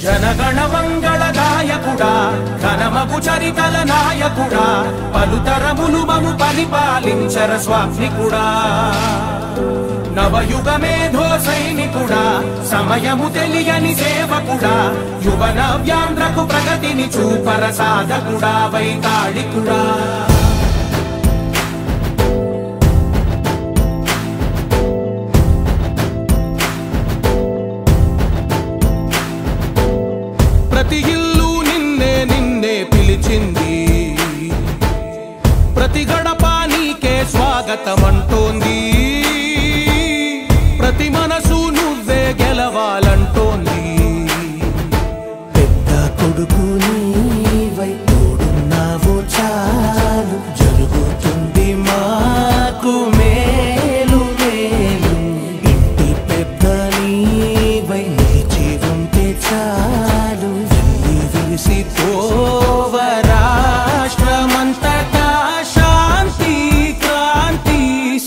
జనగణ మంగళ గాయకుడా ఘనమగు చరితల నాయకుడా పలుతరములు మము పరిపాలించర స్వామికుడా నవయుగ మేధో సైనికుడా సమయము తెలియని సేవకుడా యువ నవ్యాంధ్రకు ప్రగతిని చూపర సాధకుడా వైతాళికుడా ప్రతి ఇల్లు నిన్నే నిన్నే పిలిచింది ప్రతి గడప నీకే స్వాగతమంటోంది ప్రతి మనసు నువ్వే గెలవాలంటోంది పెద్ద కొడుకు నీవై తోడున్నావు చాలు జరుగుతుంది మాకు మేలు మేలు ఇంటి పెద్ద నీవై నిలిచి ఉంటే చాలు విలిసి పోవ రాష్ట్రమంతటా శాంతి క్రాంతి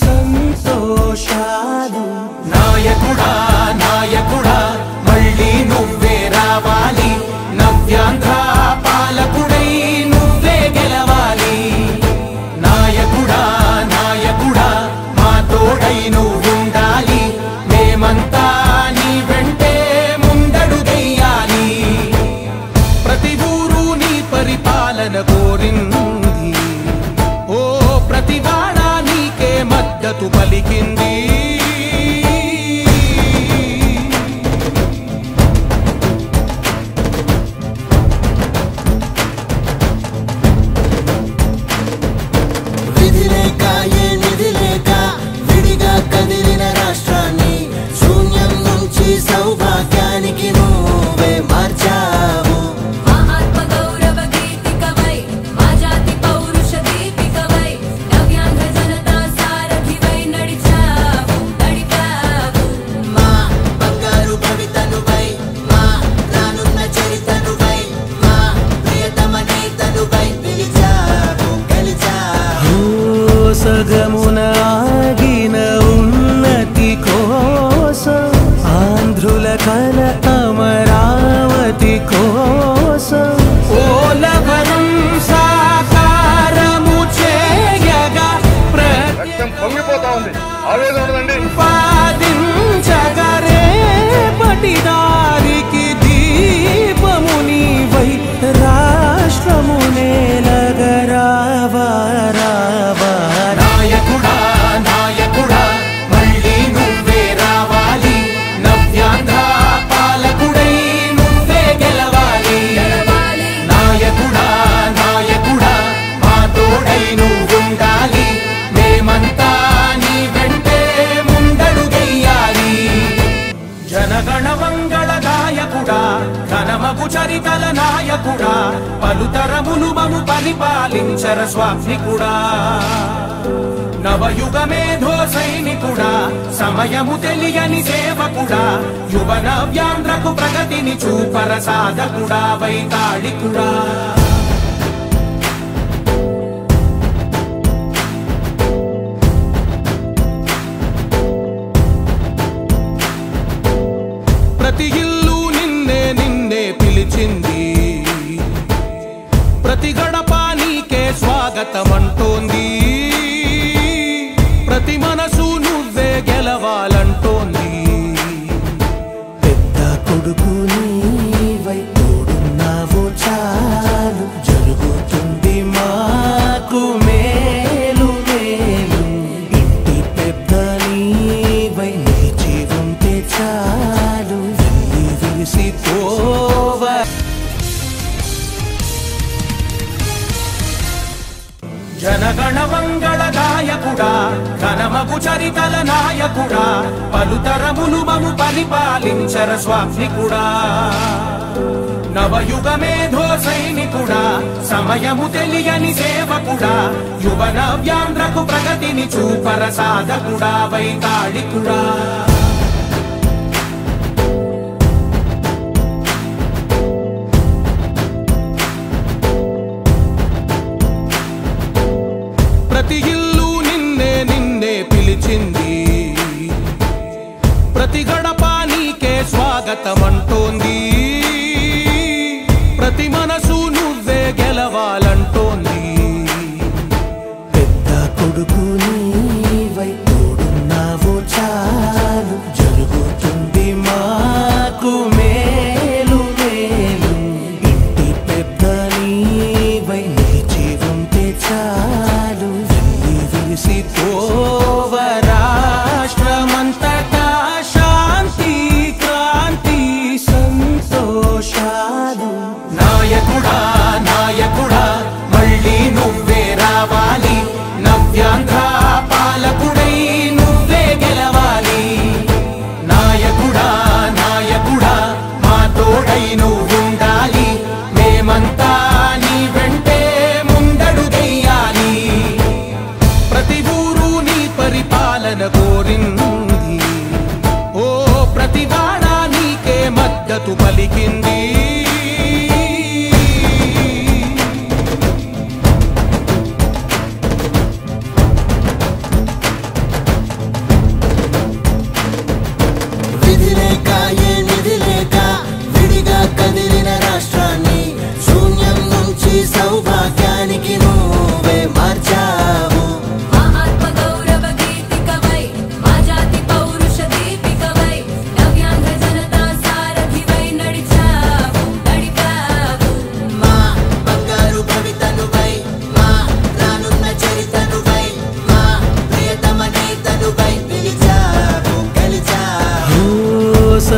సంతోషాలు నాయకుడా నాయకుడా మళ్ళీ నువ్వే రావాలి నవ్యాంధ్ర పాలకుడై నువ్వే గెలవాలి నాయకుడా నాయకుడా మా తోడై నువ్వుండాలి మేమంతా నీ వెంటే ముందడుగెయ్యాలి ప్రతి ఊరు నీ పరిపాలన కోరింది ఓ ప్రతి వాడ నీకే మద్దతు పలికింది సౌభాగ్యానికి నువ్వే మార్చావు మా ఆత్మ గౌరవ గీతికవై మా జాతి పౌరుష దీపికవై నవ్యాంధ్ర జనతా సారథివై నడిచావు మా బంగారు భవితనువై మా రానున్న చరితనువై మా ప్రియతమ నేతనువై పిలిచావు గెలిచావు సగమున ఆగిన ఉన్నతి కోసం ఆంధ్రుల కల అమరావతి కోసం ఓలవరం సాకారము చేయగా రక్తం పొంగిపోతా ఉంది ఆవేదన ఉండదండి పాదించగరేపటి దారికి దీపము నీవై రాష్ట్రము నేలగరావా రావా నాయకుడా నాయకుడా మళ్ళీ నువ్వే రావాలి నవ్యాంధ్ర పాలకుడై నువ్వే గెలవాలి నాయకుడా నాయకుడా మా తోడై నువ్వుండాలి మేమంతా నీ వెంటే ముందడుగెయ్యాలి జనగణ మంగళ గాయకుడా ఘనమగు చరితల నాయకుడా పలుతరములు మము పరిపాలించర స్వామికుడా నవయుగ మేధో సైనికుడా సమయము తెలియని సేవకుడా యువ నవ్యాంధ్రకు ప్రగతిని చూపర సాధకుడా వైతాళికుడా ప్రతి ఇల్లు నిన్నే నిన్నే పిలిచింది ప్రతి గడప నీకే స్వాగతమంటోంది ప్రతి మనసు నువ్వే గెలవాలంటోంది పెద్ద కొడుకు నీవై తోడున్నావు చాలు జరుగుతుంది మాకు మేలు మేలు ఇంటి పెద్ద నీవై నిలిచి ఉంటే చాలు విలిసి పోవ జనగణ మంగళ గాయకుడా ఘనమగు చరితల నాయకుడా పలుతరములు మము పరిపాలించర స్వామికుడా నవయుగ మేధో సైనికుడా సమయము తెలియని సేవకుడా యువ నవ్యాంధ్రకు ప్రగతిని చూపర సాధకుడా వైతాళికుడా ప్రతి ఇల్లు నిన్నే నిన్నే పిలిచింది ప్రతి గడప నీకే స్వాగతమంటోంది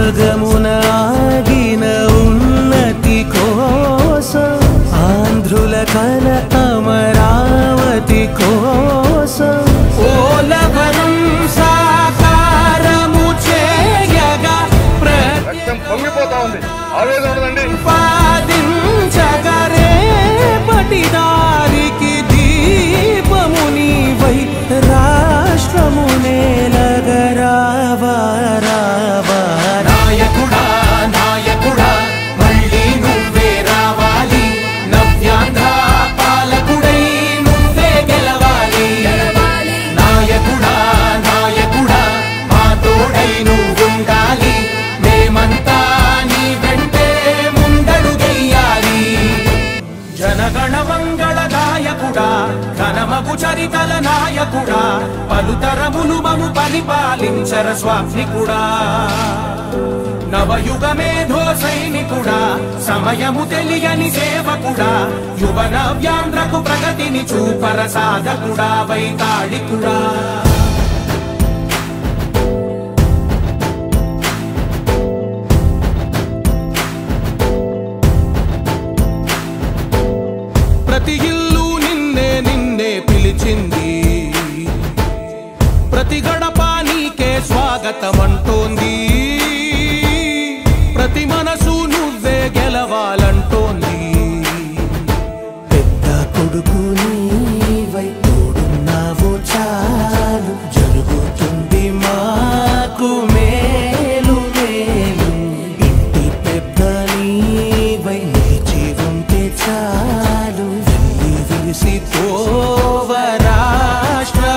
సగమున ఆగిన ఉన్నతి కోసం ఆంధ్రుల కల అమరావతి కోసం ఓలవనం సాకారము చేయగా రక్తం పొంగిపోతా ఉంది ఆవేదన ఉండదండి ప్రతిపాదించగరే పటిదారికి దీపము నీవై రాష్ట్రము నేలగరావా రావా నాయకుడా నాయకుడా మళ్ళీ నువ్వే రావాలి నవ్యాంధ్ర పాలకుడై నువ్వే గెలవాలి నాయకుడా నాయకుడా మా తోడై నువ్వుండాలి మేమంతా నీ వెంటే ముందడుగెయ్యాలి జనగణ మంగళ గాయకుడా ఘనమగు చరితల నాయకుడా పలుతరములు మము పరిపాలించర స్వామికుడా నవయుగ మేధో సైనికుడా సమయము తెలియని సేవకుడా యువ నవ్యాంధ్రకు ప్రగతిని చూపర సాధకుడా వైతాళికుడా ప్రతి ఇల్లు నిన్నే నిన్నే పిలిచింది ప్రతి గడప నీకే స్వాగతమంటోంది